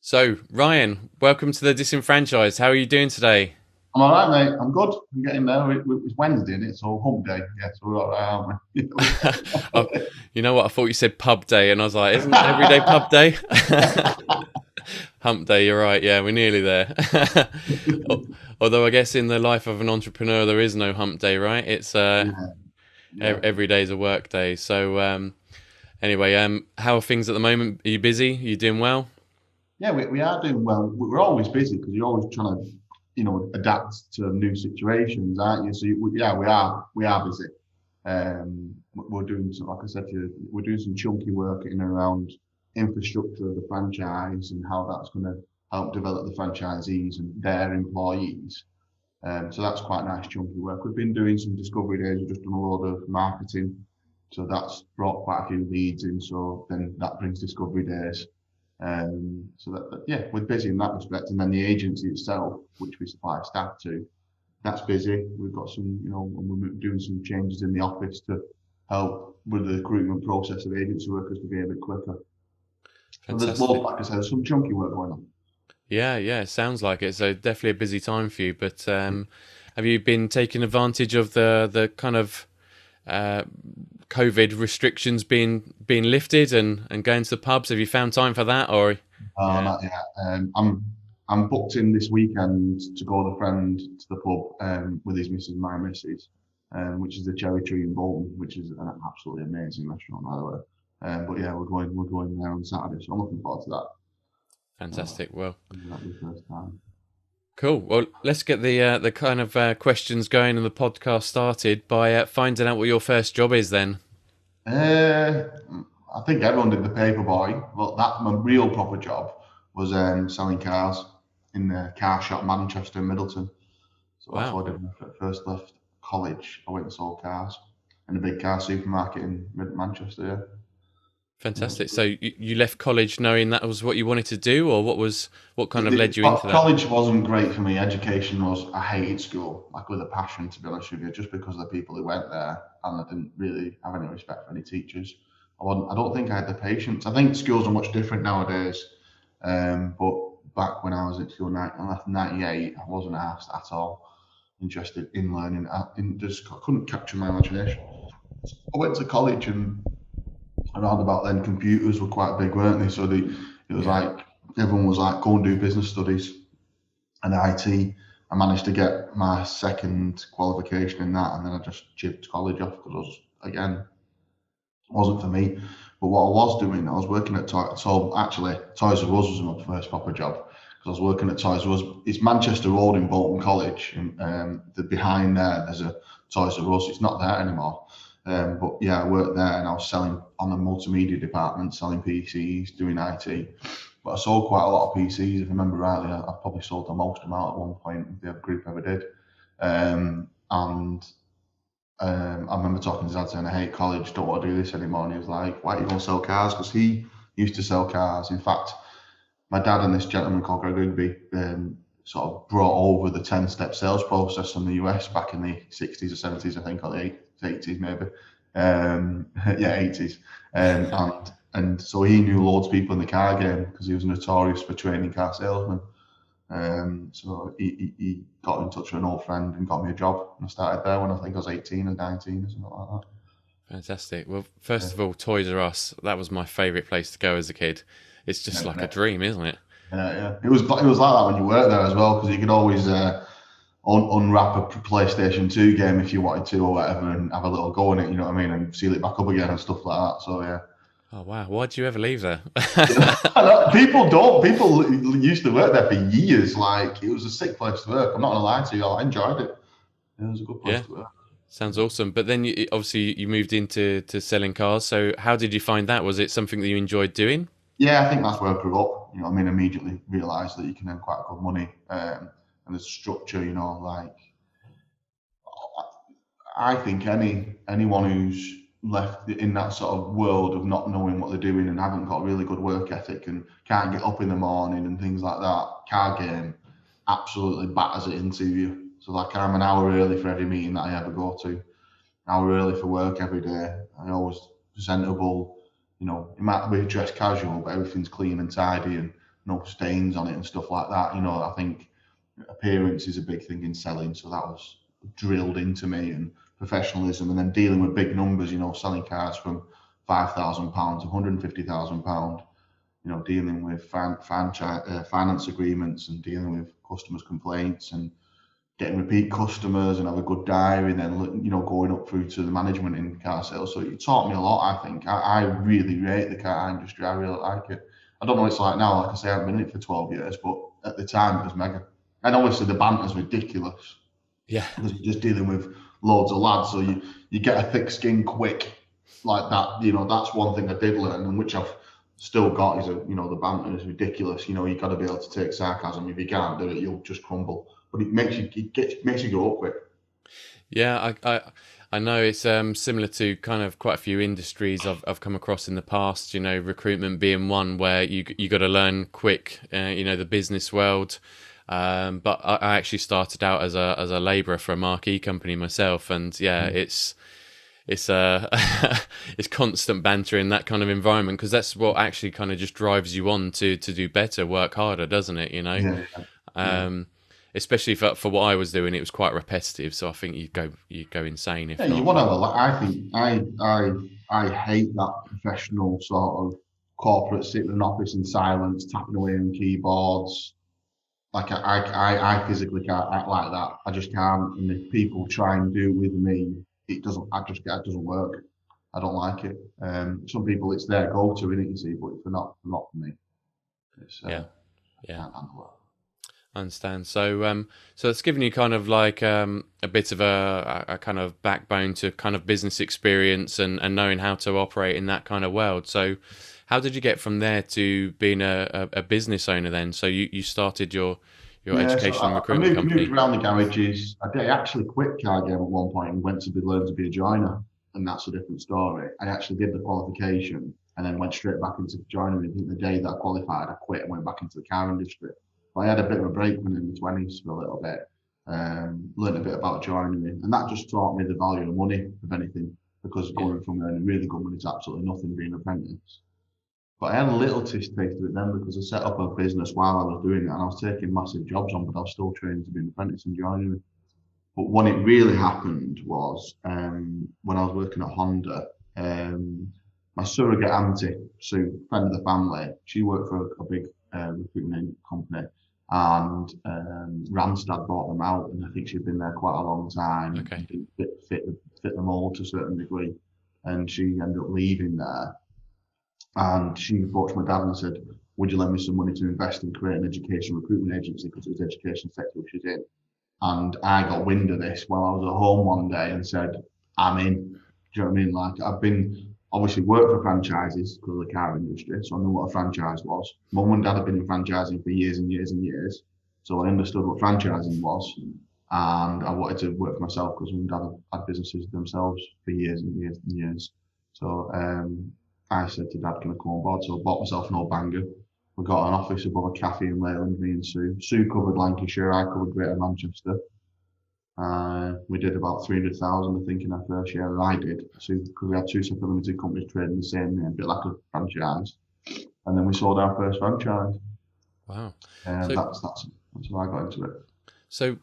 So, Ryan, welcome to the Disenfranchised. How are you doing today? I'm all right, mate. I'm good. I'm getting there. It's Wednesday, isn't it? So hump day. Yeah, so we're all right, aren't we? Oh, you know what? I thought you said pub day, and I was like, isn't every day pub day? Hump day, you're right. Yeah, we're nearly there. Although I guess in the life of an entrepreneur, there is no hump day, right? It's Yeah, yeah, every day's a work day. So, anyway, how are things at the moment? Are you busy? Are you doing well? yeah. We are doing well. We're always busy because you're always trying to, adapt to new situations, aren't you? So yeah, we are busy. We're doing some, like I said to you, we're doing some chunky work in and around infrastructure of the franchise and how that's going to help develop the franchisees and their employees. So that's quite nice chunky work. We've been doing some discovery days. We've just done a lot of marketing. So that's brought quite a few leads in. So then that brings discovery days. Yeah, we're busy in that respect. And then the agency itself, which we supply staff to, that's busy. We've got some, and we're doing some changes in the office to help with the recruitment process of agency workers to be a bit quicker. So there's loads, Fantastic. like I said, there's some chunky work going on. Yeah, yeah, it sounds like it. So definitely a busy time for you. But have you been taking advantage of the kind of uh, COVID restrictions being lifted and going to the pubs? Have you found time for that, or yeah, Not yet. I'm booked in this weekend to go with a friend to the pub with his missus, my missus, which is the Cherry Tree in Bolton, which is an absolutely amazing restaurant, by the way. But yeah, we're going there on Saturday, so I'm looking forward to that. fantastic. Well, That'll be the first time. cool. Well, let's get the kind of questions going and the podcast started by finding out what your first job is. Then, Uh, I think everyone did the paper boy, but that my real proper job was selling cars in the car shop Manchester, Middleton. So that's wow, what I did when I first left college. I went and sold cars in a big car supermarket in Manchester. Yeah. Yeah, it was fantastic. good. So you left college knowing that was what you wanted to do, or what kind of led you into that? College wasn't great for me. Education was. I hated school, like with a passion, to be honest with you, just because of the people who went there, and I didn't really have any respect for any teachers. I don't think I had the patience. I think schools are much different nowadays. But back when I was at school, I left in '98. I wasn't asked at all interested in learning. I couldn't capture my imagination. I went to college and around about then computers were quite big, weren't they? So it was Yeah, like everyone was like, go and do business studies and IT. I managed to get my second qualification in that, and then I just chipped college off because I was, again, it wasn't for me. But what I was doing, I was working at so actually Toys R Us was my first proper job because I was working at Toys R Us. It's Manchester Road in Bolton College, and behind there there's a Toys R Us. It's not there anymore. But yeah, I worked there and I was selling on the multimedia department, selling PCs, doing IT. But I sold quite a lot of PCs. If I remember rightly, I probably sold the most amount at one point the group ever did. And I remember talking to Dad saying, I hate college, don't want to do this anymore. And he was like, why are you going to sell cars? Because he used to sell cars. In fact, my dad and this gentleman called Greg Rigby sort of brought over the 10-step sales process from the US back in the 60s or 70s, I think, or the 80s maybe. Yeah, 80s. And so he knew loads of people in the car game because he was notorious for training car salesmen. So he got in touch with an old friend and got me a job. And I started there when I think I was 18 or 19 or something like fantastic. Well, first that. of all, Toys R Us, that was my favourite place to go as a kid. It's just like a Yeah, dream, isn't it? yeah. It was like that when you worked there as well because you could always unwrap a PlayStation 2 game if you wanted to or whatever and have a little go in it, you know what I mean, and seal it back up again and stuff like that. So yeah. Oh wow, why'd you ever leave there? People don't. People used to work there for years. Like it was a sick place to work. I'm not gonna lie to you. I enjoyed it. It was a good place Yeah, to work. sounds awesome. But then obviously you moved into selling cars. So how did you find that? Was it something that you enjoyed doing? Yeah, I think that's where I grew up. You know, what I mean, immediately realised that you can earn quite good money, and the structure. You know, like I think anyone who's left in that sort of world of not knowing what they're doing and haven't got a really good work ethic and can't get up in the morning and things like that, car game absolutely batters it into you. So like I'm an hour early for every meeting that I ever go to, an hour early for work every day. I always presentable. You know, it might be dressed casual, but everything's clean and tidy and no stains on it and stuff like that. I think appearance is a big thing in selling, so that was drilled into me, and professionalism, and then dealing with big numbers, selling cars from £5,000 to £150,000, dealing with finance agreements, and dealing with customers' complaints, and getting repeat customers, and have a good diary, and then going up through to the management in car sales. So it taught me a lot. I think I really rate the car industry. I really like it. I don't know what it's like now. Like I say, I've been in it for 12 years, but at the time it was mega. And obviously the banter's ridiculous. Yeah. Because you're just dealing with loads of lads, so you get a thick skin quick, like that. That's one thing I did learn, and which I've still got, is the banter is ridiculous. You've got to be able to take sarcasm. If you can't do it, you'll just crumble. But it makes you go up quick. Yeah, I know it's similar to kind of quite a few industries I've come across in the past. Recruitment being one where you got to learn quick. The business world. But I actually started out as a labourer for a marquee company myself, and it's it's constant banter in that kind of environment, because that's what actually kind of just drives you on to do better, work harder, doesn't it? Especially for what I was doing, it was quite repetitive, so I think you go insane if not. You want to. I think I hate that professional sort of corporate sitting in an office in silence, tapping away on keyboards. Like I physically can't act like that. I just can't. And if people try and do it with me, it doesn't. It doesn't work. I don't like it. Some people, it's their go-to, innit, you see, but not for me. It's, yeah. I can't handle it. I understand. So it's given you kind of like a bit of a kind of backbone to kind of business experience and knowing how to operate in that kind of world. So how did you get from there to being a business owner then? So you started your education and recruitment company. I moved around the garages. I actually quit car game at one point and went to learn to be a joiner, and that's a different story. I actually did the qualification and then went straight back into joinery. I think the day that I qualified, I quit and went back into the car industry. I had a bit of a break when in the 20s for a little bit, learned a bit about joinery, and that just taught me the value of money, if anything, because going from earning really good money to absolutely nothing being an apprentice. But I had a little taste of it then, because I set up a business while I was doing it, and I was taking massive jobs on, but I was still training to be an apprentice in joinery. But when it really happened was when I was working at Honda, my surrogate auntie, Sue, friend of the family, she worked for a big recruitment company, and Randstad bought them out, and I think she'd been there quite a long time. Okay. Didn't fit them all to a certain degree, and she ended up leaving there. And she approached my dad and said, "Would you lend me some money to invest and create an education recruitment agency?" Because it was the education sector which she's in. And I got wind of this while I was at home one day and said, "I'm in." Do you know what I mean? Like, I've been obviously worked for franchises because of the car industry, so I knew what a franchise was. Mum and Dad had been in franchising for years and years and years, so I understood what franchising was, and I wanted to work for myself because Mum and Dad had businesses themselves for years and years and years. So I said to Dad, "Can I come on board?" So I bought myself an old Banger. We got an office above a cafe in Leyland, me and Sue. Sue covered Lancashire, I covered Greater Manchester. We did about 300,000, I think, in our first year. I did, because we had two separate limited companies trading the same name, a bit like a franchise. And then we sold our first franchise. Wow. So that's how I got into it. So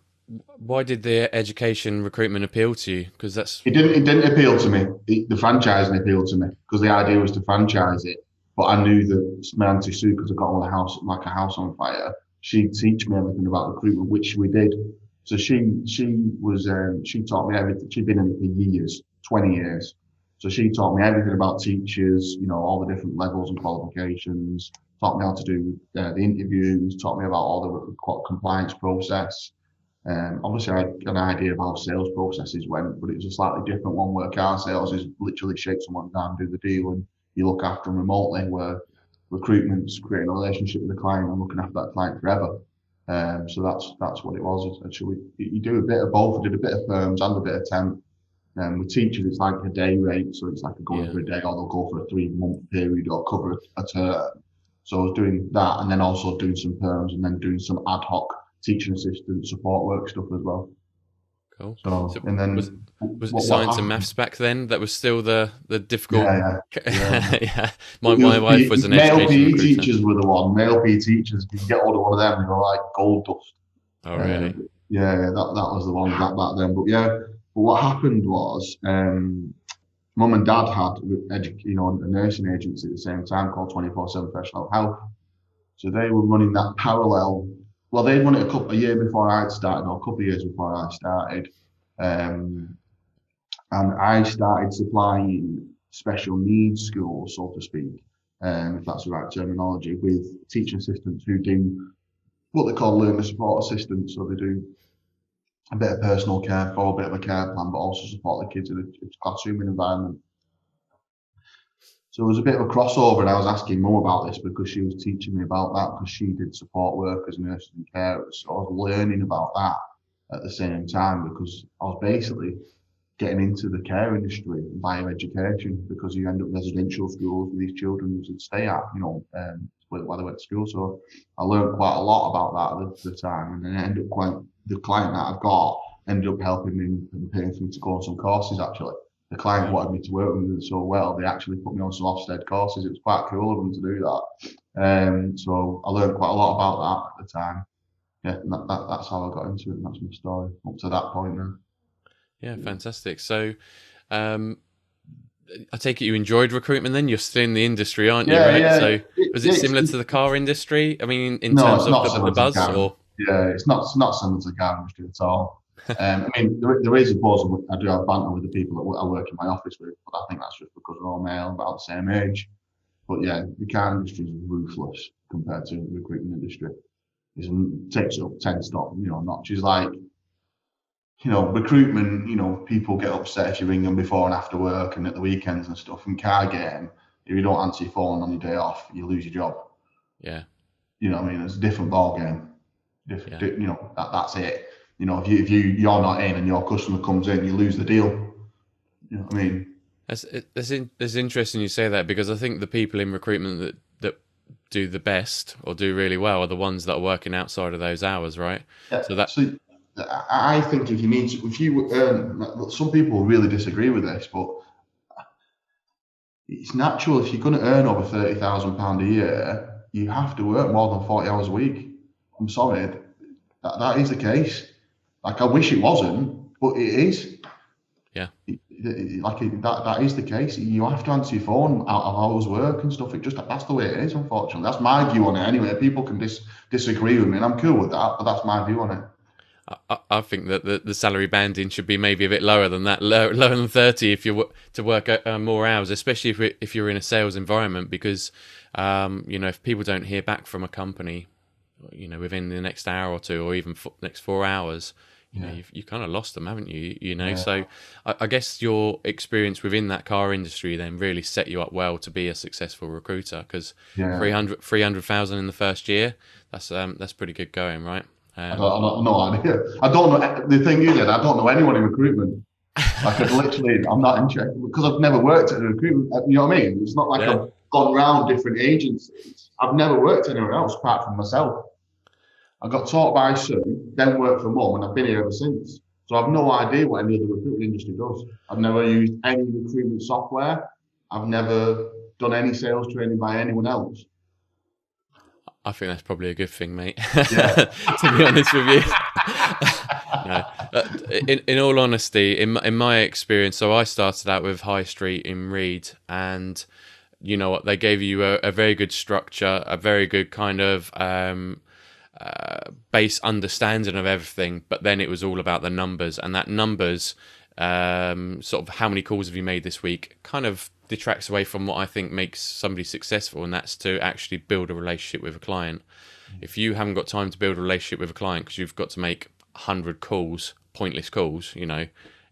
why did the education recruitment appeal to you? Because it didn't appeal to me. The franchising appealed to me because the idea was to franchise it. But I knew that my auntie Sue, because I got a house on fire, she'd teach me everything about recruitment, which we did. So she taught me everything. She'd been in it for years, 20 years. So she taught me everything about teachers, all the different levels and qualifications, taught me how to do the interviews, taught me about all the compliance process. Obviously, I had an idea of how sales processes went, but it was a slightly different one, where car sales is literally shake someone down, do the deal, and you look after them remotely, where recruitment's creating a relationship with the client and looking after that client forever. So that's what it was. Actually, you do a bit of both. I did a bit of firms and a bit of temp. With teachers, it's like a day rate, so it's like going for a day, or they'll go for a 3-month period or cover a term. So I was doing that, and then also doing some firms, and then doing some ad hoc teaching assistant support work stuff as well. Cool. So, So and was then was it what science and happened? maths back then? That was still the difficult. Yeah, yeah, yeah. Yeah, It my was wife was an male education PE recruiter. teachers were the one. Male PE teachers, if you get hold of one of them, they were like gold dust. Oh, really? Yeah, that was the one back then. But yeah, but what happened was, mum and dad had a nursing agency at the same time called 24/7 Professional Health. So they were running that parallel. Well, they'd run it a year before I'd started, or a couple of years before I started. Um, and I started supplying special needs schools, so to speak, if that's the right terminology, with teaching assistants who do what they call learner support assistants. So they do a bit of personal care for a bit of a care plan, but also support the kids in a classroom environment. So there was a bit of a crossover, and I was asking Mum about this because she was teaching me about that because she did support work as nurses and carers. So I was learning about that at the same time because I was basically getting into the care industry via education because you end up residential schools with these children to stay at, while they went to school. So I learned quite a lot about that at the time, and then I ended up the client that I've got ended up helping me and paying for me to go on some courses actually. The client Wow. wanted me to work with them so well, they actually put me on some Ofsted courses. It was quite cool of them to do that. So I learned quite a lot about that at the time. Yeah, and that's how I got into it, and that's my story up to that point now. Yeah, fantastic. So, um, I take it you enjoyed recruitment then? You're still in the industry, aren't you, Yeah, right? yeah. So was it similar to the car industry? I mean, in No, terms it's of not the similar to the buzz, car. or? Yeah, it's not similar to the car industry at all. I mean, there is a pause. I do have banter with the people that I work in my office with, but I think that's just because we're all male, about the same age. But yeah, the car industry is ruthless compared to the recruitment industry. It takes up 10 notches. Like, recruitment, people get upset if you ring them before and after work and at the weekends and stuff. In car game, if you don't answer your phone on your day off, you lose your job. Yeah. You know what I mean? It's a different ball game. Yeah. That's it. If you're not in and your customer comes in, you lose the deal. You know what I mean? That's interesting you say that, because I think the people in recruitment that do the best or do really well are the ones that are working outside of those hours, right? Yeah. So that, So I think if you earn, some people really disagree with this, but it's natural. If you're going to earn over £30,000 a year, you have to work more than 40 hours a week. I'm sorry, that is the case. Like, I wish it wasn't, but it is. yeah. That is the case. You have to answer your phone out of hours work and stuff. That's the way it is, unfortunately. That's my view on it anyway. People can disagree with me, and I'm cool with that, but that's my view on it. I think that the salary banding should be maybe a bit lower than that, lower than 30 if you're to work more hours, especially if you're in a sales environment, because if people don't hear back from a company, within the next hour or two, or even next 4 hours, you kind of lost them, haven't you? Yeah. So I guess your experience within that car industry then really set you up well to be a successful recruiter, because 300,000 in the first year, that's pretty good going, right? I don't no idea. I don't know. The thing is, I don't know anyone in recruitment. Like, I'm not interested because I've never worked at a recruitment. You know what I mean? It's not like Yeah. I've gone around different agencies. I've never worked anywhere else apart from myself. I got taught by Sue, then worked for Mum, and I've been here ever since. So I've no idea what any of the recruitment industry does. I've never used any recruitment software. I've never done any sales training by anyone else. I think that's probably a good thing, mate. Yeah. To be honest with you. No. In all honesty, in my experience, so I started out with High Street in Reed, and you know what, they gave you a very good structure, a very good kind of base understanding of everything, but then it was all about the numbers, and that numbers, sort of how many calls have you made this week, kind of detracts away from what I think makes somebody successful, and that's to actually build a relationship with a client. If you haven't got time to build a relationship with a client because you've got to make 100 calls, pointless calls,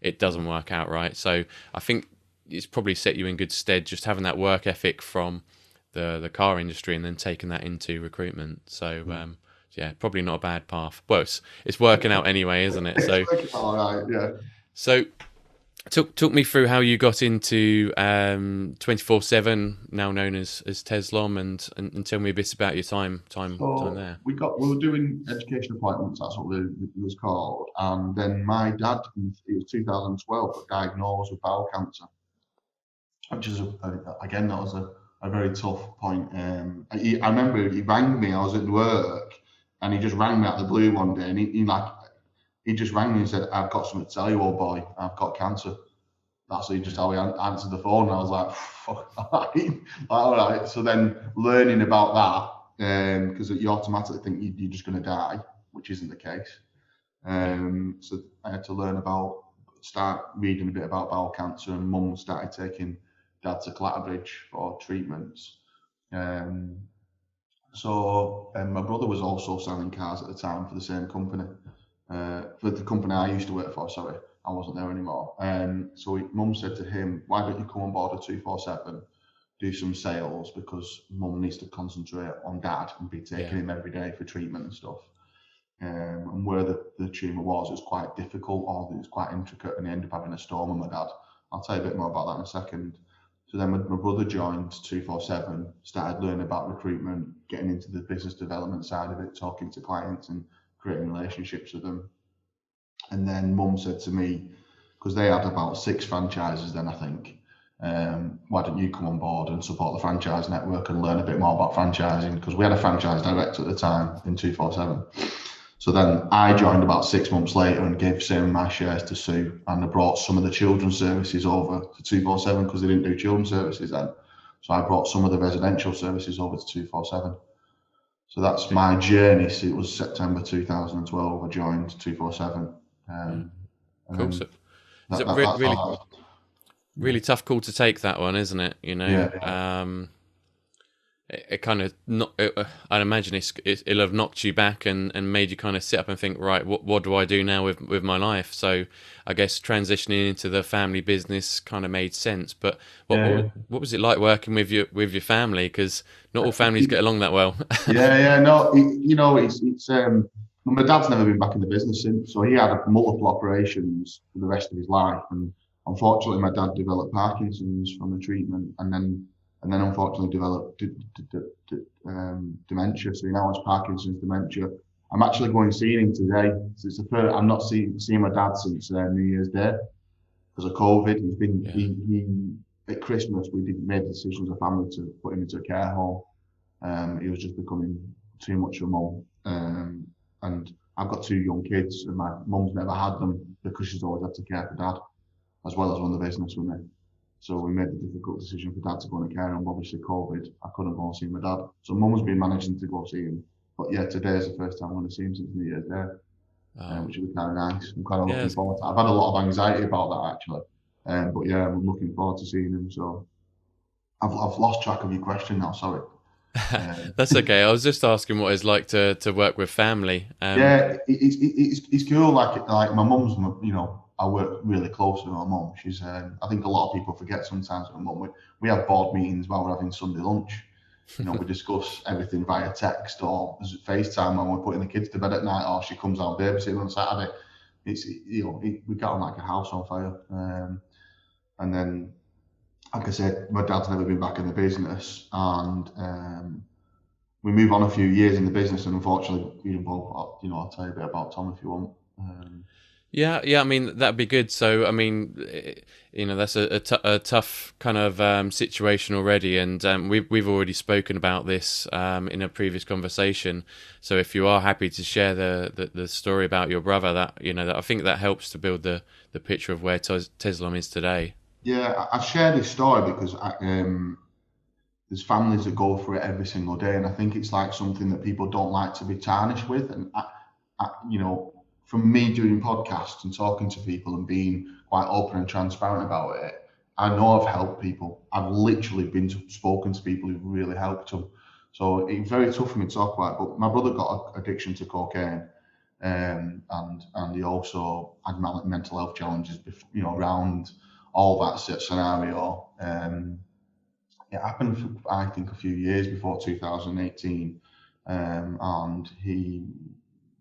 it doesn't work out, right? So I think it's probably set you in good stead just having that work ethic from the car industry and then taking that into recruitment. So yeah, probably not a bad path. Well, it's working out anyway, isn't it? So All right, yeah. so Talk me through how you got into 24/7, now known as Tezlom, and tell me a bit about your time So there. we were doing education appointments. That's what it was called. And then my dad, it was 2012, got diagnosed with bowel cancer, which is again that was a very tough point. I remember he rang me. I was at work, and he just rang me out of the blue one day, and he just rang me and said, "I've got something to tell you, old boy. I've got cancer." That's just how he answered the phone. And I was like, "Fuck, all right." So then learning about that, because you automatically think you're just going to die, which isn't the case. So I had to start reading a bit about bowel cancer, and mum started taking dad to Clatterbridge for treatments. My brother was also selling cars at the time for the same company, for the company I used to work for. Sorry, I wasn't there anymore. So mum said to him, "Why don't you come on board a 247, do some sales, because mum needs to concentrate on dad and be taking him every day for treatment and stuff." And where the tumour was quite difficult, or it was quite intricate, and he ended up having a stoma, my dad. I'll tell you a bit more about that in a second. So then my brother joined 247, started learning about recruitment, getting into the business development side of it, talking to clients and creating relationships with them. And then mum said to me, because they had about 6 franchises then, I think, "Why don't you come on board and support the franchise network and learn a bit more about franchising?" Because we had a franchise director at the time in 247. So then I joined about 6 months later and gave some of my shares to Sue, and I brought some of the children's services over to 247 because they didn't do children's services then. So I brought some of the residential services over to 247. So that's my journey. So it was September 2012 I joined 247. Cool. So is it That's really how really tough call to take, that one, isn't it? yeah. It kind of not. I'd imagine it'll have knocked you back and made you kind of sit up and think, right, what do I do now with my life? So I guess transitioning into the family business kind of made sense. But what was it like working with your family? Because not all families get along that well. No, my dad's never been back in the business since, so he had multiple operations for the rest of his life, and unfortunately, my dad developed Parkinson's from the treatment, and then unfortunately developed dementia. So he now has Parkinson's dementia. I'm actually going seeing him today. So it's the first I'm not seeing my dad since New Year's Day because of COVID. He's been he at Christmas we made the decision as a family to put him into a care home. He was just becoming too much of a mum. And I've got 2 young kids, and my mum's never had them because she's always had to care for dad, as well as run the business with me. So we made the difficult decision for dad to go in a care home. Obviously, COVID, I couldn't go and see my dad. So mum's been managing to go see him. But yeah, today is the first time I'm going to see him since New Year's Day, which will be kind of nice. I'm kind of looking forward to it. I've had a lot of anxiety about that, actually. But yeah, I'm looking forward to seeing him. So I've lost track of your question now, sorry. That's okay. I was just asking what it's like to work with family. It's cool. Like my mum's, I work really close with my mum. She's, I think a lot of people forget sometimes with my mum. We have board meetings while we're having Sunday lunch. We discuss everything via text or FaceTime when we're putting the kids to bed at night, or she comes out babysitting on Saturday. It's we get on like a house on fire. And then, like I said, my dad's never been back in the business, and we move on a few years in the business, and unfortunately, I'll tell you a bit about Tom if you want. Yeah. I mean, that'd be good. So, I mean, that's a tough kind of situation already, and we've already spoken about this in a previous conversation. So, if you are happy to share the story about your brother, that I think that helps to build the picture of where Tezlom is today. Yeah, I share this story because there's families that go through it every single day, and I think it's like something that people don't like to be tarnished with. And from me doing podcasts and talking to people and being quite open and transparent about it, I know I've helped people. I've literally spoken to people who've really helped them. So it's very tough for me to talk about. But my brother got addiction to cocaine, and he also had mental health challenges, around all that scenario. It happened, I think, a few years before 2018, and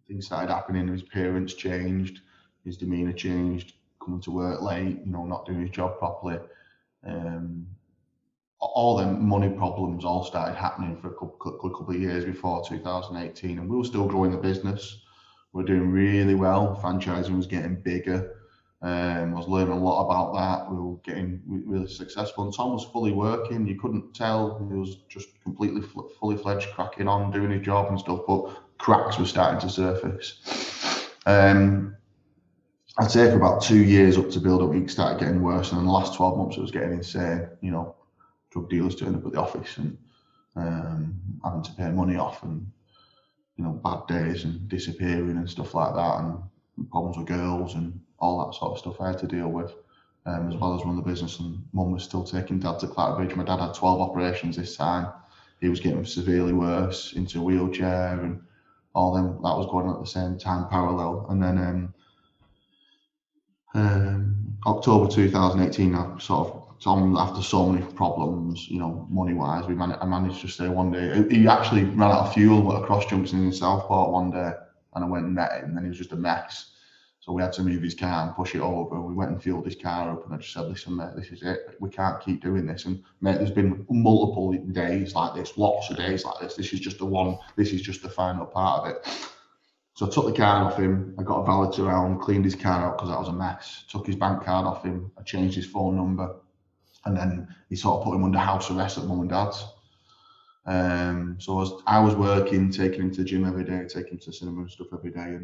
things started happening. His parents changed, his demeanour changed coming to work late, not doing his job properly. All them money problems all started happening for a couple of years before 2018, and we were still growing the business. We were doing really well. Franchising was getting bigger. I was learning a lot about that. We were getting really successful, and Tom was fully working. You couldn't tell. He was just completely fully fledged, cracking on, doing his job and stuff, but cracks were starting to surface. I'd say for about 2 years up to build up, it started getting worse, and in the last 12 months it was getting insane. Drug dealers turning up at the office and having to pay money off, and bad days and disappearing and stuff like that, and problems with girls and all that sort of stuff I had to deal with, as well as run the business. And Mum was still taking Dad to Clatterbridge. My dad had 12 operations this time. He was getting severely worse, into a wheelchair, and all them that was going on at the same time, parallel. And then October 2018, Tom, after so many problems, money-wise, I managed to stay one day. He actually ran out of fuel at a cross junction in Southport one day, and I went and met him, and he was just a mess. So we had to move his car and push it over. We went and fueled his car up, and I just said, listen, mate, this is it. We can't keep doing this. And mate, there's been multiple days like this, lots of days like this. This is just the one. This is just the final part of it. So I took the card off him. I got a valet around, cleaned his car out because that was a mess. Took his bank card off him. I changed his phone number. And then he sort of put him under house arrest at Mum and Dad's. So I was working, taking him to the gym every day, taking him to the cinema and stuff every day.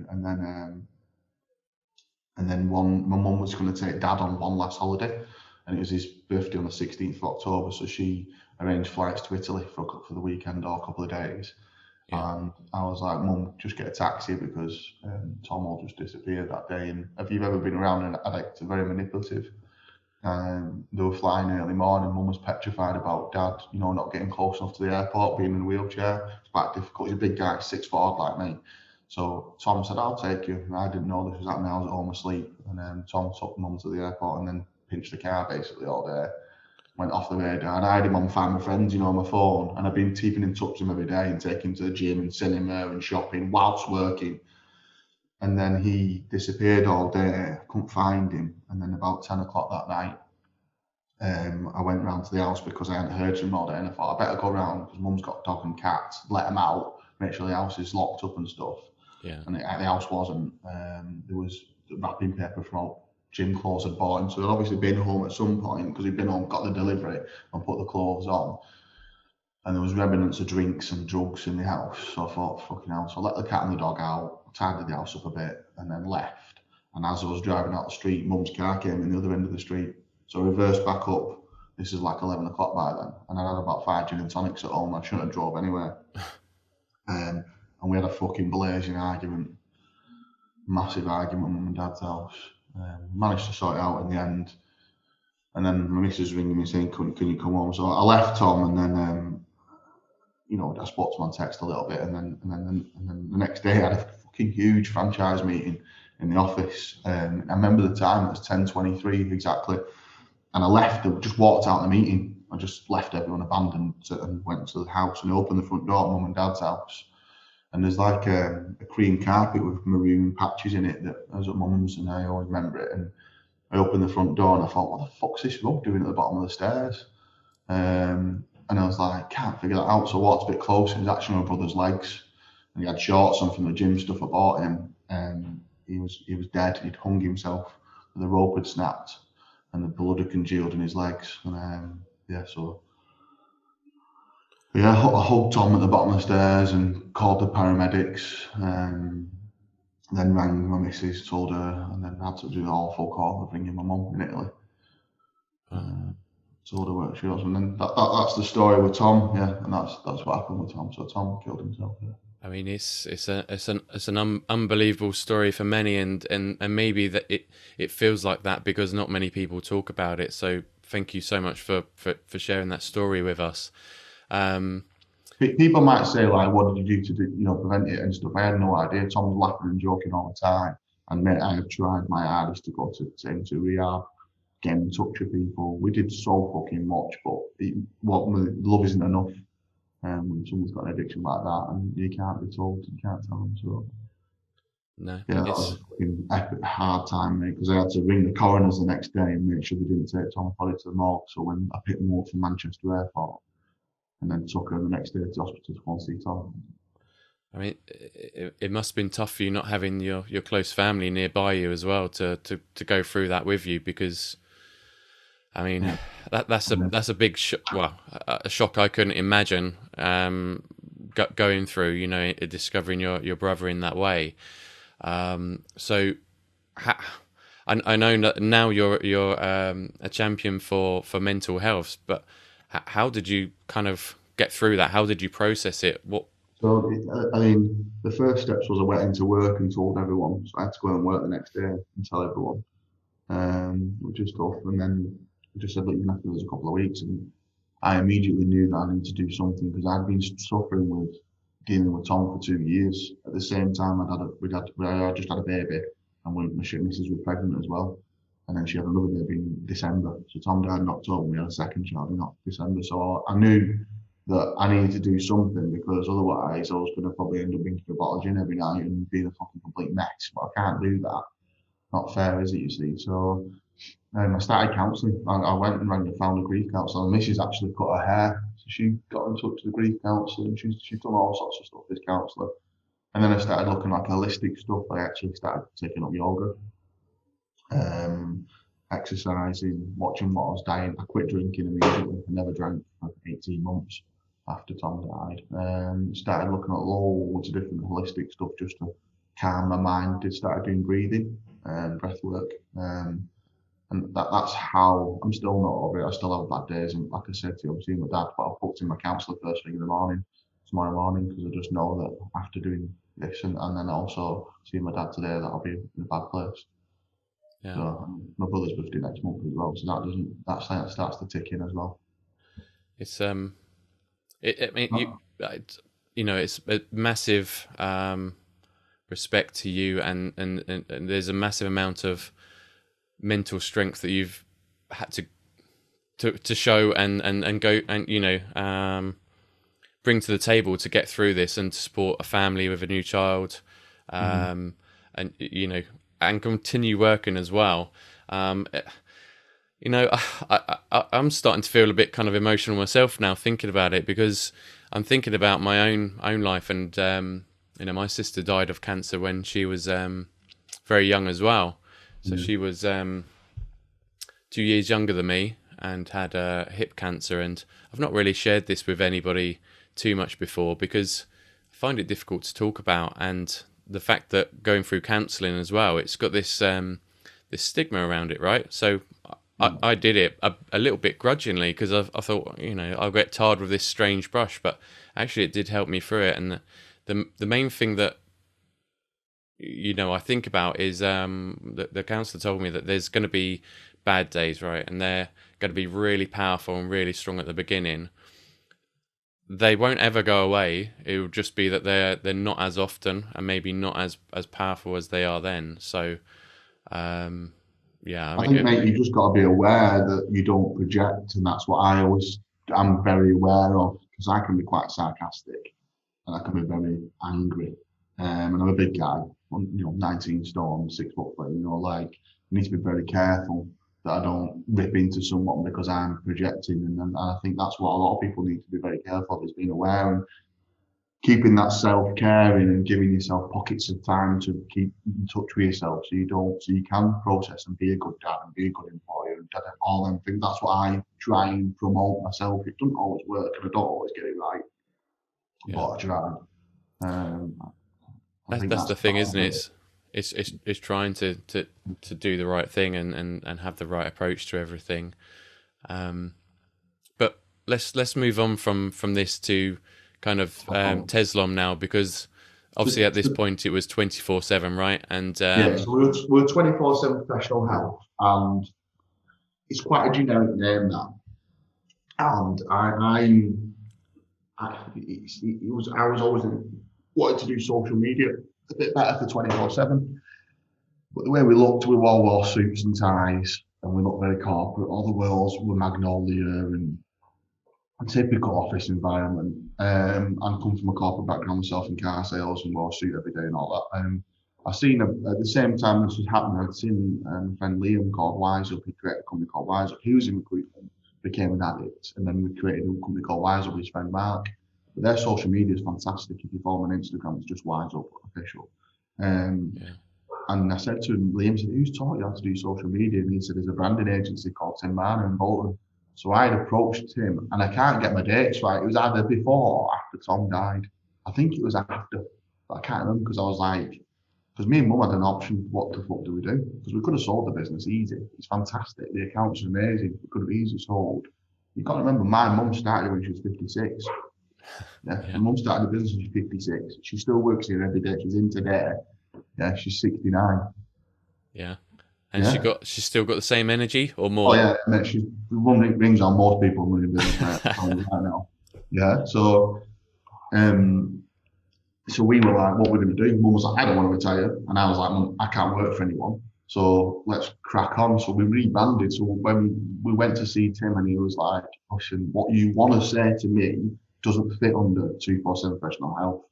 And then my mum was going to take Dad on one last holiday, and it was his birthday on the 16th of October. So she arranged flights to Italy for the weekend or a couple of days. Yeah. And I was like, Mum, just get a taxi because Tom will just disappear that day. And if you've ever been around an addict, they're very manipulative. They were flying early morning. Mum was petrified about Dad, not getting close enough to the airport, being in a wheelchair. It's quite difficult. He's a big guy, 6'4" like me. So Tom said, I'll take you. And I didn't know this was happening. I was at home asleep. And Tom took Mum to the airport and then pinched the car basically all day. Went off the radar. And I had him on Find My Friends, on my phone. And I've been keeping in touch with him every day and taking him to the gym and cinema and shopping whilst working. And then he disappeared all day. I couldn't find him. And then about 10 o'clock that night, I went round to the house because I hadn't heard from him all day. And I thought, I better go round because Mum's got dog and cats, let them out, make sure the house is locked up and stuff. Yeah. And the house wasn't. There was the wrapping paper from all gym clothes had bought him. So he'd obviously been home at some point because he'd been home, got the delivery and put the clothes on. And there was remnants of drinks and drugs in the house. So I thought, fucking hell. So I let the cat and the dog out, tidied the house up a bit and then left. And as I was driving out the street, Mum's car came in the other end of the street. So I reversed back up. This is like 11 o'clock by then. And I had about 5 gin and tonics at home. I shouldn't have drove anywhere. And we had a fucking blazing argument. Massive argument at Mum and Dad's house. Managed to sort it out in the end. And then my missus ringing me saying, can you come home? So I left Tom and then, I spoke to him on text a little bit. And then the next day I had a fucking huge franchise meeting in the office. I remember the time, it was 10:23 exactly. And I left, just walked out of the meeting. I just left everyone abandoned and went to the house and opened the front door at Mum and Dad's house. And there's like a cream carpet with maroon patches in it that I was at Mum's and I always remember it. And I opened the front door and I thought, what the fuck's this rug doing at the bottom of the stairs? And I was like, can't figure that out. So I walked a bit closer. It was actually my brother's legs. And he had shorts on from the gym stuff I bought him. And he was dead. He'd hung himself. The rope had snapped and the blood had congealed in his legs. And I hugged Tom at the bottom of the stairs and called the paramedics. Then rang my missus, told her, and then had to do the awful call of ringing my mum in Italy. Told her where she was, and then that's the story with Tom, yeah, and that's what happened with Tom. So Tom killed himself. Yeah. I mean, it's an unbelievable story for many, and maybe that it feels like that because not many people talk about it. So thank you so much for sharing that story with us. People might say, like, what did you do to prevent it and stuff? I had no idea. Tom was laughing and joking all the time. And mate, I have tried my hardest to go to rehab, get in touch with people. We did so fucking much, but love isn't enough. When someone's got an addiction like that, and you can't be told, you can't tell them. So No, Yeah, that was it's a fucking epic hard time, mate, because I had to ring the coroners the next day and make sure they didn't take Tom Polly to the morgue. So when I picked them up from Manchester Airport and then took her the next day to the hospital to go and see Tom. I mean, it must have been tough for you not having your close family nearby you as well to go through that with you, because I mean Yeah, that's a big well, a shock I couldn't imagine going through, you know, discovering your brother in that way. So I know that now you're a champion for mental health, but how did you kind of get through that? How did you process it? What? so, I mean, the first steps was I went into work and told everyone. So I had to go and work the next day and tell everyone, which is tough. And then I just said, look, you have to lose a couple of weeks. And I immediately knew that I needed to do something because I'd been suffering with dealing with Tom for 2 years. At the same time, I just had a baby, and my missus was pregnant as well. And then she had another baby in December. So Tom died in October. We had a second child in December. So I knew that I needed to do something because otherwise I was going to probably end up drinking a bottle of gin every night and being a fucking complete mess. But I can't do that. Not fair, is it? You see. So I started counselling. I went and found a grief counsellor. And Mrs. actually cut her hair, so she got in touch with the grief counsellor. And she's done all sorts of stuff. This counsellor. And then I started looking at holistic stuff. I actually started taking up yoga, um, exercising, watching what I was dying. I quit drinking immediately. I never drank for 18 months after Tom died. Started looking at loads of different holistic stuff just to calm my mind. Did started doing breathing and breath work. And that's how I'm still not over it. I still have bad days. And like I said to you, I'm seeing my dad, but I've booked in my counsellor first thing in the morning, tomorrow morning, because I just know that after doing this and then also seeing my dad today, that I'll be in a bad place. Yeah, So my brother's birthday next month as well. So that starts to tick in as well. it's I mean you know, it's a massive respect to you, and there's a massive amount of mental strength that you've had to show and go and, you know, bring to the table to get through this and to support a family with a new child, and you know, and continue working as well. You know, I'm starting to feel a bit kind of emotional myself now thinking about it, because I'm thinking about my own life, and you know, my sister died of cancer when she was very young as well. So she was 2 years younger than me and had hip cancer, and I've not really shared this with anybody too much before because I find it difficult to talk about, and the fact that going through counselling as well, it's got this this stigma around it, right? So I did it a little bit grudgingly because I thought, you know, I'll get tarred with this strange brush, but actually it did help me through it. And the main thing that, you know, I think about is the counsellor told me that there's going to be bad days, right? And they're going to be really powerful and really strong at the beginning. They won't ever go away. It will just be that they're not as often and maybe not as powerful as they are then. So yeah, I think, mate, you just got to be aware that you don't project, and that's what I'm very aware of, because I can be quite sarcastic and I can be very angry. And I'm a big guy, you know, 19 stone, 6 foot, you know, like, I need to be very careful that I don't rip into someone because I'm projecting. And I think that's what a lot of people need to be very careful of, is being aware and keeping that self-caring and giving yourself pockets of time to keep in touch with yourself, so you can process and be a good dad and be a good employer and all them things. That's what I try and promote myself. It doesn't always work and I don't always get it right, yeah. but I try. I think That's that's the thing, part isn't of it? it. It's trying to do the right thing and have the right approach to everything. But let's move on from this to kind of Tezlom now, because obviously at this point it was 24/7, right? And Yeah, so we're 24/7 professional health, and it's quite a generic name now. And I was always wanted to do social media a bit better for 24/7. But the way we looked, we all wore suits and ties, and we looked very corporate. All the walls were magnolia and a typical office environment. And come from a corporate background myself in car sales and wore a suit every day and all that. I seen at the same time this was happening, I'd seen a friend Liam called Wise Up. He created a company called Wise Up. He was in recruitment, became an addict, and then we created a company called Wise Up with his friend Mark. But their social media is fantastic. If you follow them on Instagram, it's just Wise Up official. And I said to him, Liam said, who's taught you how to do social media? And he said, there's a branding agency called Tim Marner in Bolton. So I had approached him, and I can't get my dates right. It was either before or after Tom died. I think it was after, but I can't remember because I was like, because me and Mum had an option. What the fuck do we do? Because we could have sold the business easy. It's fantastic. The accounts are amazing. We could have easily sold. You've got to remember, my mum started when she was 56. Yeah. My mum started the business when she was 56. She still works here every day. She's in today. Yeah, she's 69. Yeah. And she's still got the same energy or more? Oh yeah, mate, she's one rings on most people running business right now. Yeah. So we were like, what we're going to do? Mum was like, I don't want to retire. And I was like, Mum, I can't work for anyone. So let's crack on. So we rebranded. So when we went to see Tim, and he was like, listen, what you want to say to me doesn't fit under 247 professional health.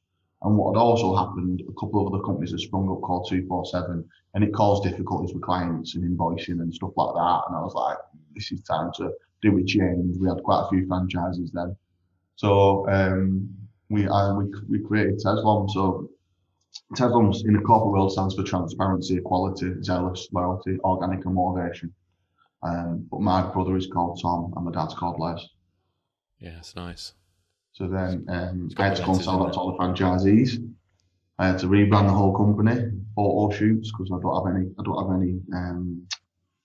And what had also happened, a couple of other companies had sprung up called 247, and it caused difficulties with clients and invoicing and stuff like that. And I was like, this is time to do a change. We had quite a few franchises then. So we created Tezlom. So Tezlom in the corporate world stands for transparency, equality, zealous, loyalty, organic, and motivation. But my brother is called Tom, and my dad's called Les. Yeah, it's nice. So then I had to go and sell that to all the franchisees. I had to rebrand the whole company, photo shoots, because I don't have any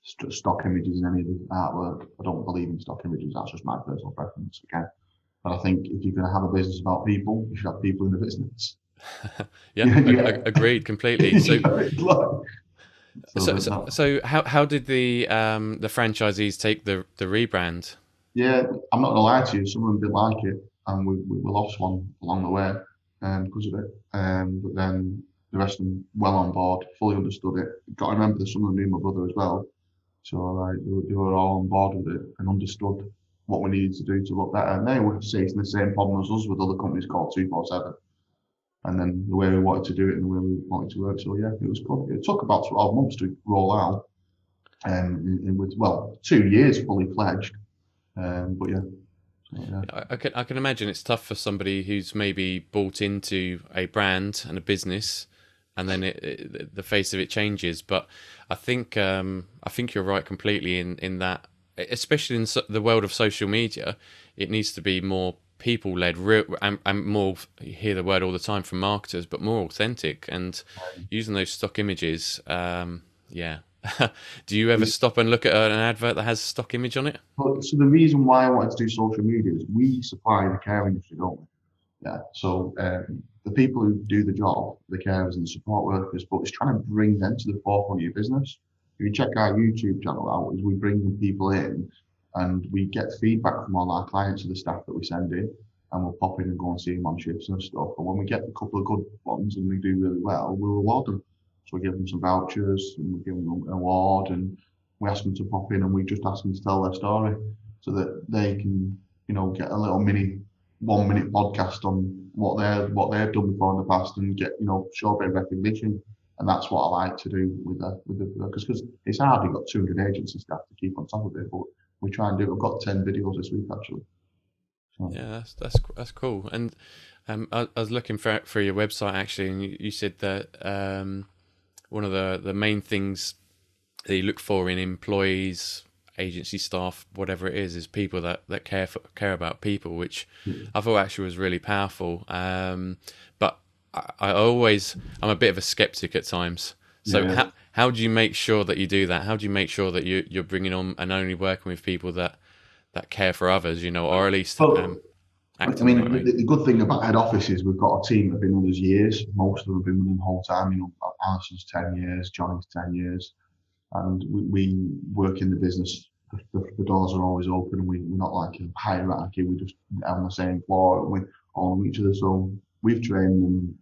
stock images in any of the artwork. I don't believe in stock images. That's just my personal preference. Again, but I think if you're going to have a business about people, you should have people in the business. Agreed completely. So how did the franchisees take the rebrand? Yeah, I'm not gonna lie to you. Some of them did like it, and we lost one along the way because of it. But then the rest of them well on board, fully understood it. Got to remember that some of them knew my brother as well, so like they were all on board with it and understood what we needed to do to look better. And they were facing the same problem as us with other companies called 247. And then the way we wanted to do it and the way we wanted to work. So yeah, it was good. It took about 12 months to roll out, and with 2 years fully fledged. But yeah. I can imagine it's tough for somebody who's maybe bought into a brand and a business, and then the face of it changes. But I think you're right completely in that, especially in the world of social media, it needs to be more people-led, real, and more, you hear the word all the time from marketers, but more authentic, and using those stock images. Do you ever stop and look at an advert that has a stock image on it? So the reason why I wanted to do social media is we supply the care industry, don't we? Yeah. So the people who do the job, the carers and the support workers, but it's trying to bring them to the forefront of your business. If you check our YouTube channel out, is we bring people in and we get feedback from all our clients and the staff that we send in, and we'll pop in and go and see them on shifts and stuff. And when we get a couple of good ones and we do really well, we'll reward them. So we give them some vouchers and we give them an award, and we ask them to pop in and we just ask them to tell their story so that they can, get a little 1 minute podcast on what they've done before in the past and get, show a bit of recognition. And that's what I like to do with the workers, because it's hard. We've got 200 agency staff to keep on top of it, but we try and do it. We've got 10 videos this week actually. So. Yeah, that's cool. And I was looking for your website actually, and you said that one of the main things that you look for in employees, agency staff, whatever it is people that care about people, which I thought actually was really powerful. But I'm a bit of a skeptic at times. So how do you make sure that you do that? How do you make sure that you're bringing on and only working with people that care for others, or at least the good thing about head office is we've got a team that have been with us years. Most of them have been with us the whole time. Alison's 10 years, Johnny's 10 years, and we work in the business. The doors are always open, and we're not like a hierarchy. We just on the same floor, and we all know each other. So we've trained them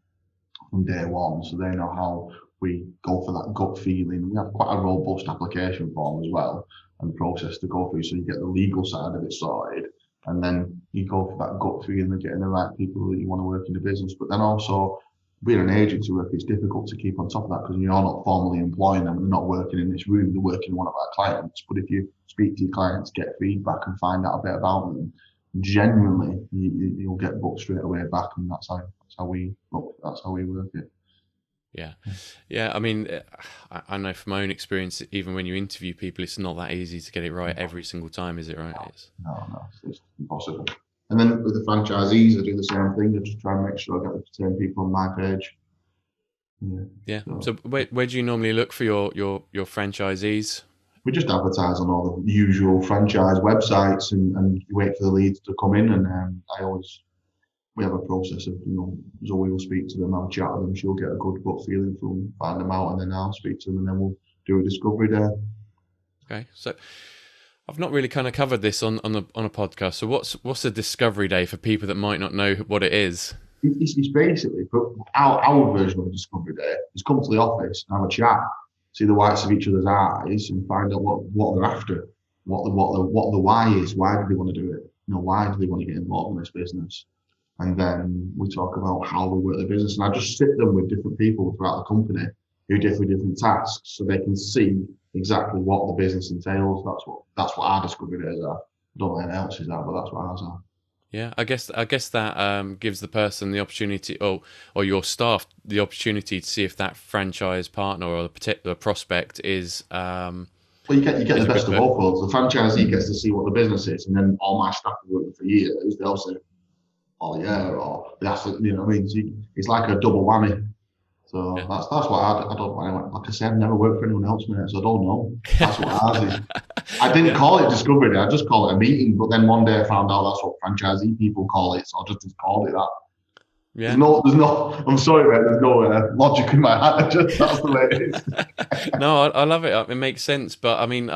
from day one, so they know how we go for that gut feeling. We have quite a robust application form as well, and process to go through. So you get the legal side of it sorted, and then you go for that gut feeling of getting the right people that you want to work in the business. But then also being an agency worker, it's difficult to keep on top of that because you're not formally employing them. They're not working in this room. They're working in one of our clients. But if you speak to your clients, get feedback and find out a bit about them, genuinely, you'll get booked straight away back. And that's how we work it. Yeah. I mean, I know from my own experience, even when you interview people, it's not that easy to get it right every single time, is it right? No, it's impossible. And then with the franchisees, I do the same thing. I just try and make sure I get the same people on my page. Yeah. So where do you normally look for your franchisees? We just advertise on all the usual franchise websites and wait for the leads to come in. And we have a process of, Zoe will speak to them, I'll chat with them, she'll get a good gut feeling from find them out, and then I'll speak to them, and then we'll do a discovery day. Okay, so I've not really kind of covered this on a podcast. So what's a discovery day for people that might not know what it is? It's basically, but our version of a discovery day is come to the office and have a chat, see the whites of each other's eyes, and find out what they're after, what the why is, why do they want to do it, why do they want to get involved in this business. And then we talk about how we work the business. And I just sit them with different people throughout the company who do different tasks so they can see exactly what the business entails. That's what our discovery days are. I don't know anything else is that, but that's what ours are. Yeah, I guess that gives the person the opportunity, or your staff the opportunity to see if that franchise partner or the particular prospect is. Well, you get the best of both worlds. The franchisee gets to see what the business is, and then all my staff have worked for years. They'll say, "Oh yeah," or that's what I mean. So it's like a double whammy. So yeah. That's what I don't know. Like I said, I've never worked for anyone else, mate, so I don't know. That's what ours is. I didn't call it discovery day. I just call it a meeting. But then one day I found out that's what franchisee people call it, so I just called it that. Yeah. There's no. I'm sorry, mate. There's no logic in my head. That's the way it is. No, I love it. It makes sense. But I mean,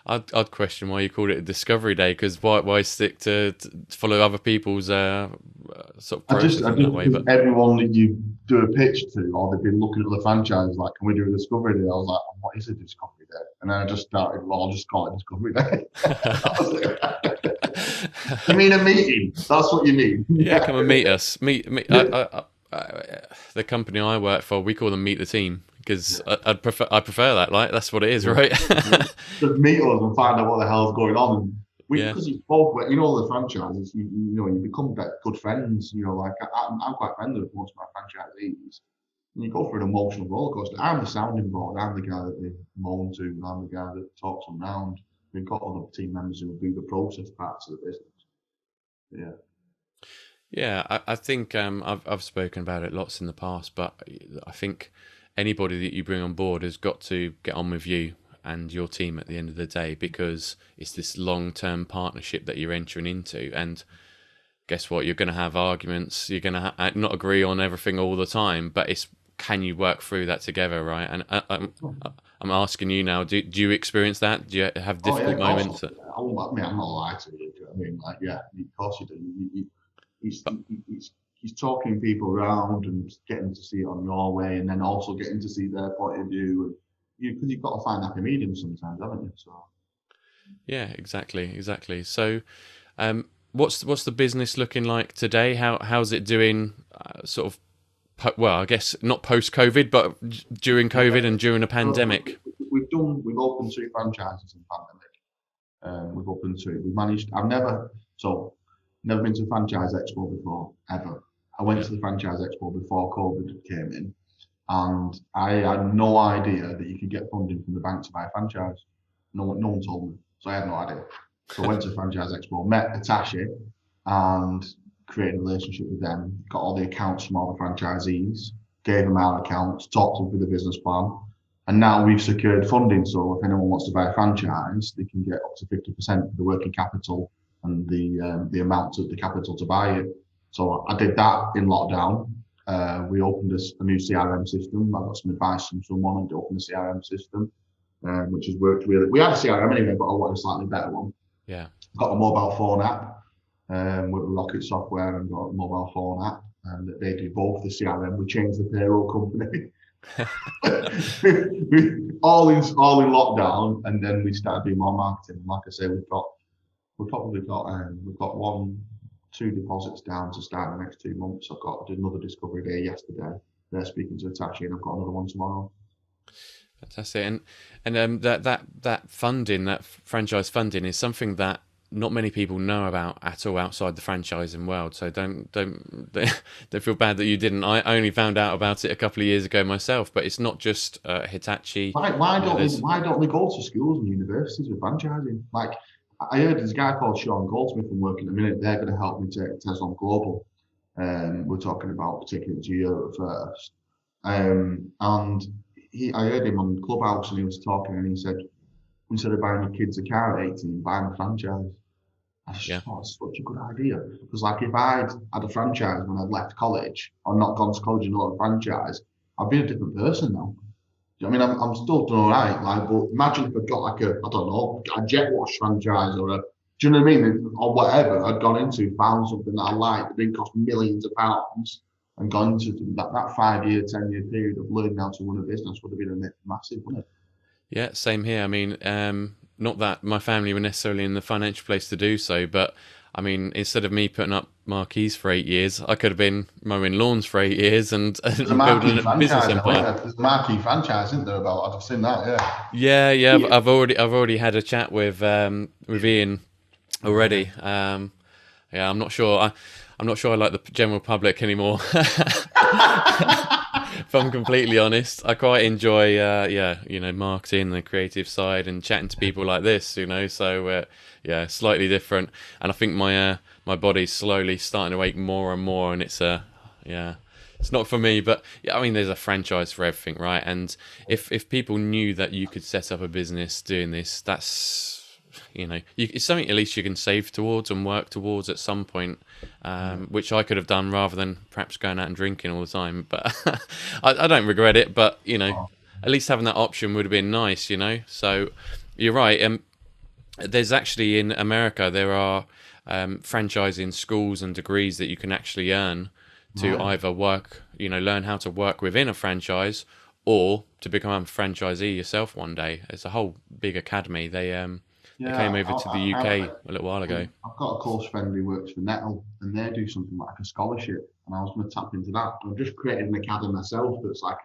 I'd question why you called it a discovery day, because why stick to follow other people's sort of process in that way? But everyone that you do a pitch to, or they've been looking at the franchise, like, can we do a discovery day? I was like, what is a discovery day? And then I just started, I'll just call it discovery day. You mean a meeting? That's what you mean? Yeah, come and meet us. Meet. The company I work for, we call them Meet the Team, because I prefer that. Like, that's what it is, right? Just meet us and find out what the hell's going on. Because it's both, the franchises, you become good friends. Like I'm quite friendly with most of my franchisees. And you go through an emotional roller coaster. I'm the sounding board. I'm the guy that they moan to. I'm the guy that talks them round. We've got other team members who will do the process parts of the business. Yeah, I think I've spoken about it lots in the past, but I think anybody that you bring on board has got to get on with you and your team at the end of the day, because it's this long-term partnership that you're entering into. And guess what? You're going to have arguments. You're going to not agree on everything all the time, but it's, can you work through that together, right? And I'm asking you now, do you experience that? Do you have difficult moments? I'm not lying to you. I mean, like, yeah, of course you do. He's talking people around and getting to see it on your way, and then also getting to see their point of view. Because you've got to find happy medium sometimes, haven't you? So. Yeah, exactly. So, what's the business looking like today? How's it doing? Sort of. Well, I guess not post-COVID, but during COVID and during a pandemic. We've opened 2 franchises in pandemic. We've opened 2. We've managed. I've never been to a franchise expo before, ever. I went to the franchise expo before COVID came in, and I had no idea that you could get funding from the bank to buy a franchise. No one told me, so I had no idea. So I went to the franchise expo, met Natasha, and created a relationship with them, got all the accounts from all the franchisees, gave them our accounts, talked to them through the business plan, and now we've secured funding. So if anyone wants to buy a franchise, they can get up to 50% of the working capital and the amount of the capital to buy it. So I did that in lockdown. We opened a new CRM system. I got some advice from someone and opened a CRM system, which has worked really. We had a CRM anyway, but I wanted a slightly better one. Yeah. Got a mobile phone app. With Rocket Software, and got a mobile phone app, and they do both the CRM. We changed the payroll company. all in lockdown, and then we started doing more marketing. Like I say, we've got 2 deposits down to start the next 2 months. I did another discovery day yesterday, they're speaking to Hitachi, and I've got another one tomorrow. Fantastic. And that funding, that franchise funding, is something that not many people know about at all outside the franchising world. So don't feel bad that you didn't. I only found out about it a couple of years ago myself. But it's not just Hitachi. Why You know, don't we there's why don't we go to schools and universities with franchising? Like I heard there's a guy called Sean Goldsmith from working at the minute. They're going to help me take Tezlom global. We're talking about taking it to Europe first. And I heard him on Clubhouse and he was talking and he said, instead of buying your kids a car at 18, buy them a franchise. I just yeah. thought it's such a good idea. Because like if I'd had a franchise when I'd left college or not gone to college and not a franchise, I'd be a different person now. I mean, I'm still doing all right, like, but imagine if I'd got like I don't know, a jet wash franchise or do you know what I mean? Or whatever I'd gone into, found something that I liked, that didn't cost millions of pounds, and gone into that 5 year, 10 year period of learning how to run a business would have been massive, wouldn't it? Yeah, same here. I mean, not that my family were necessarily in the financial place to do so, but I mean, instead of me putting up marquees for 8 years, I could have been mowing lawns for 8 years There's a and building marquee a business franchise, empire. there's a marquee franchise, isn't there? About I've seen that, yeah. Yeah. I've already had a chat with Ian already. Yeah, I'm not sure. I'm not sure I like the general public anymore. If I'm completely honest, I quite enjoy, marketing, the creative side, and chatting to people like this. So yeah, slightly different. And I think my body's slowly starting to ache more and more, and yeah, it's not for me. But yeah, I mean, there's a franchise for everything, right? And if people knew that you could set up a business doing this, that's it's something at least you can save towards and work towards at some point, which I could have done rather than perhaps going out and drinking all the time. But I don't regret it. But at least having that option would have been nice. So you're right. There's actually in America there are franchising schools and degrees that you can actually earn to either work, learn how to work within a franchise or to become a franchisee yourself one day. It's a whole big academy. They came over to the UK a little while ago. I've got a close friend who works for Nettle, and they do something like a scholarship, and I was going to tap into that. I've just created an academy myself that's like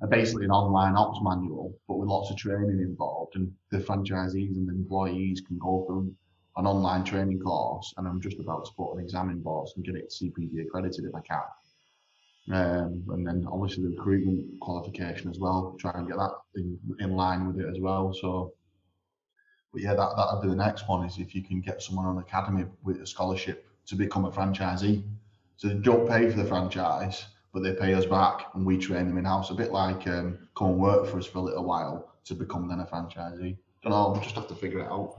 basically an online ops manual, but with lots of training involved, and the franchisees and the employees can go through an online training course, and I'm just about to put an exam in boards and get it CPD accredited if I can. And then obviously the recruitment qualification as well, try and get that in line with it as well. So. But yeah, that would be the next one is if you can get someone on the academy with a scholarship to become a franchisee. So they don't pay for the franchise, but they pay us back and we train them in house. A bit like come and work for us for a little while to become then a franchisee. Don't know, we'll just have to figure it out.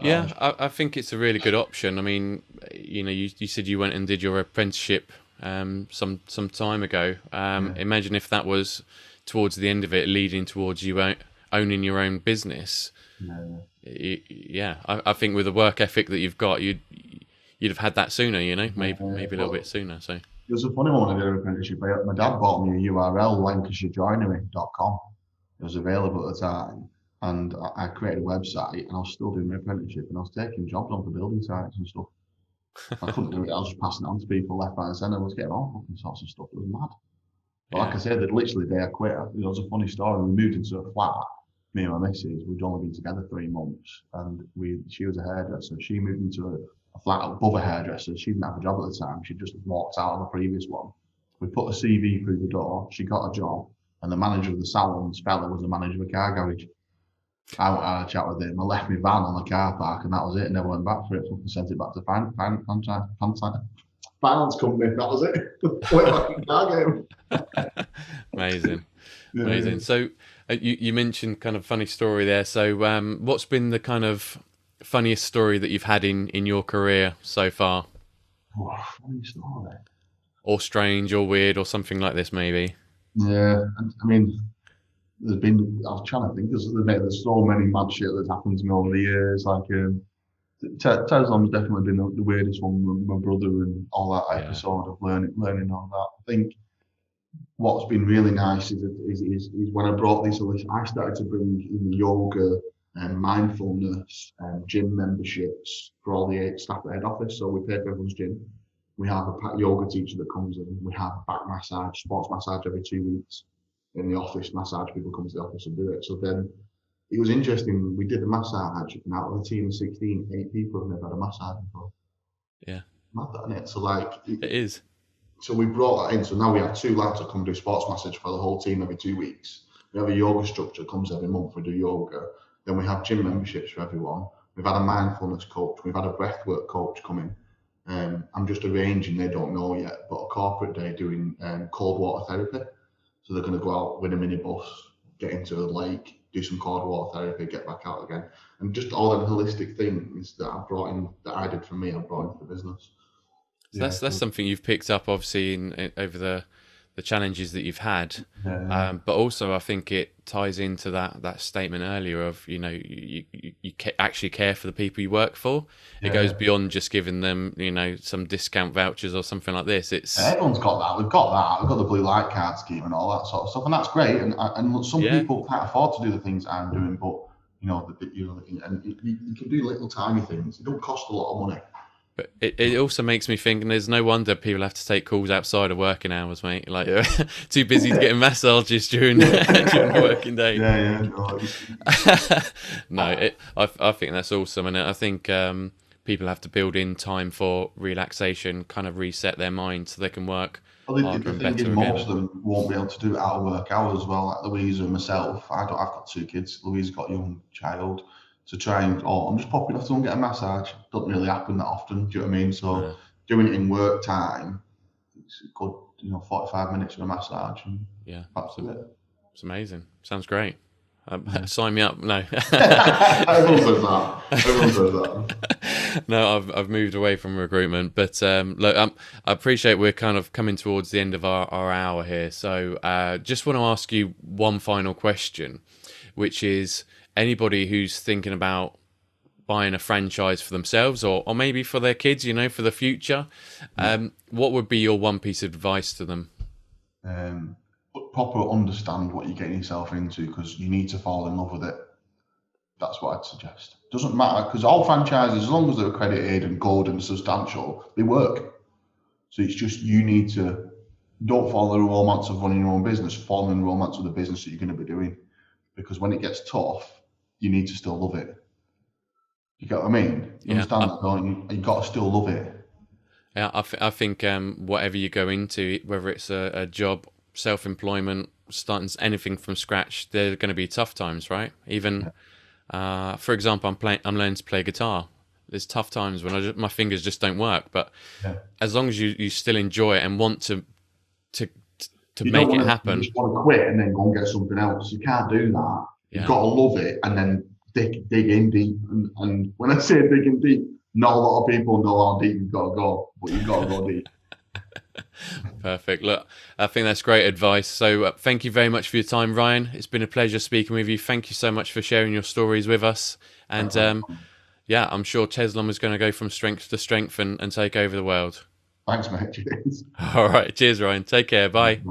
Yeah, I think it's a really good option. I mean, you said you went and did your apprenticeship some time ago. Imagine if that was towards the end of it, leading towards you owning your own business. Yeah, I think with the work ethic that you've got, you'd have had that sooner. Maybe a little bit sooner. So it was a funny one when I did an apprenticeship. My dad bought me a URL, LancashireJoinery.com. It was available at the time, and I created a website, and I was still doing my apprenticeship, and I was taking jobs on for building sites and stuff. I couldn't do it. I was just passing it on to people left, right, and centre. I was getting on all sorts of stuff. It was mad. But like I said, literally the day I quit, it was a funny story. We moved into a flat. Me and my missus, we'd only been together 3 months, and she was a hairdresser. She moved into a flat above a hairdresser. She didn't have a job at the time. She just walked out of a previous one. We put a CV through the door. She got a job, and the manager of the salon's fella was the manager of a car garage. I went out and had a chat with him. I left my van on the car park, and that was it. Never went back for it. Fucking sent it back to finance company. That was it. Went back in the car game. Amazing. So you mentioned kind of funny story there. So what's been the kind of funniest story that you've had in your career so far? Funny story. Or strange or weird or something like this maybe? Yeah, I mean, I was trying to think, there's so many mad shit that's happened to me over the years. Like, Tezlom's definitely been the weirdest one with my brother and all that episode of learning all that. I think what's been really nice is when I brought this, I started to bring in yoga and mindfulness and gym memberships for all the staff at head office. So we pay for everyone's gym. We have a yoga teacher that comes in. We have back massage, sports massage every 2 weeks. In the office, massage people come to the office and do it. So then it was interesting. We did the massage, and out of a team of 16, 8 people have never had a massage before. Yeah. Mad that, isn't it? So like it is. So we brought that in. So now we have 2 lads that come do sports massage for the whole team every 2 weeks. We have a yoga structure that comes every month. We do yoga. Then we have gym memberships for everyone. We've had a mindfulness coach. We've had a breathwork coach come in. I'm just arranging, they don't know yet, but a corporate day doing cold water therapy. So they're going to go out with a minibus, get into a lake, do some cold water therapy, get back out again. And just all them holistic things that I brought in, that I did for me, I brought into the business. So that's something you've picked up, obviously, over the challenges that you've had. But also, I think it ties into that statement earlier of, you actually care for the people you work for. It goes beyond just giving them, some discount vouchers or something like this. Everyone's got that. We've got that. We've got the blue light card scheme and all that sort of stuff, and that's great. And some people can't afford to do the things I'm doing, but and you can do little tiny things. It don't cost a lot of money. But it also makes me think, and there's no wonder people have to take calls outside of working hours, mate. Like, too busy to get massages during the working day. No, I think that's awesome, and I think people have to build in time for relaxation, kind of reset their mind so they can work harder and better again. Most of them won't be able to do it out of work hours as well. Like Louisa and myself, I've got 2 kids. Louisa's got a young child. To try and, I'm just popping off to go and get a massage. Doesn't really happen that often, do you know what I mean? So doing it in work time, it's a good, 45 minutes of a massage. And that's it. It's amazing. Sounds great. Sign me up. No. Everyone says that. No, I've moved away from recruitment, but look, I appreciate we're kind of coming towards the end of our hour here. So just want to ask you one final question, which is, anybody who's thinking about buying a franchise for themselves or maybe for their kids, for the future, what would be your one piece of advice to them? Proper understand what you're getting yourself into, because you need to fall in love with it. That's what I'd suggest. Doesn't matter, because all franchises, as long as they're accredited and good and substantial, they work. So it's just, you need to, don't fall in the romance of running your own business, fall in the romance of the business that you're going to be doing. Because when it gets tough, you need to still love it. You get what I mean? You understand that, don't you? You've got to still love it. Yeah, I think whatever you go into, whether it's a job, self-employment, starting anything from scratch, there are going to be tough times, right? Even, for example, I'm learning to play guitar. There's tough times when my fingers just don't work. But as long as you still enjoy it and want to make it happen. You just want to quit and then go and get something else. You can't do that. You've got to love it and then dig in deep. And when I say digging deep, not a lot of people know how deep you've got to go, but you've got to go deep. Perfect. Look, I think that's great advice. So thank you very much for your time, Ryan. It's been a pleasure speaking with you. Thank you so much for sharing your stories with us. And I'm sure Tezlom is going to go from strength to strength and take over the world. Thanks, mate. Cheers. All right. Cheers, Ryan. Take care. Bye.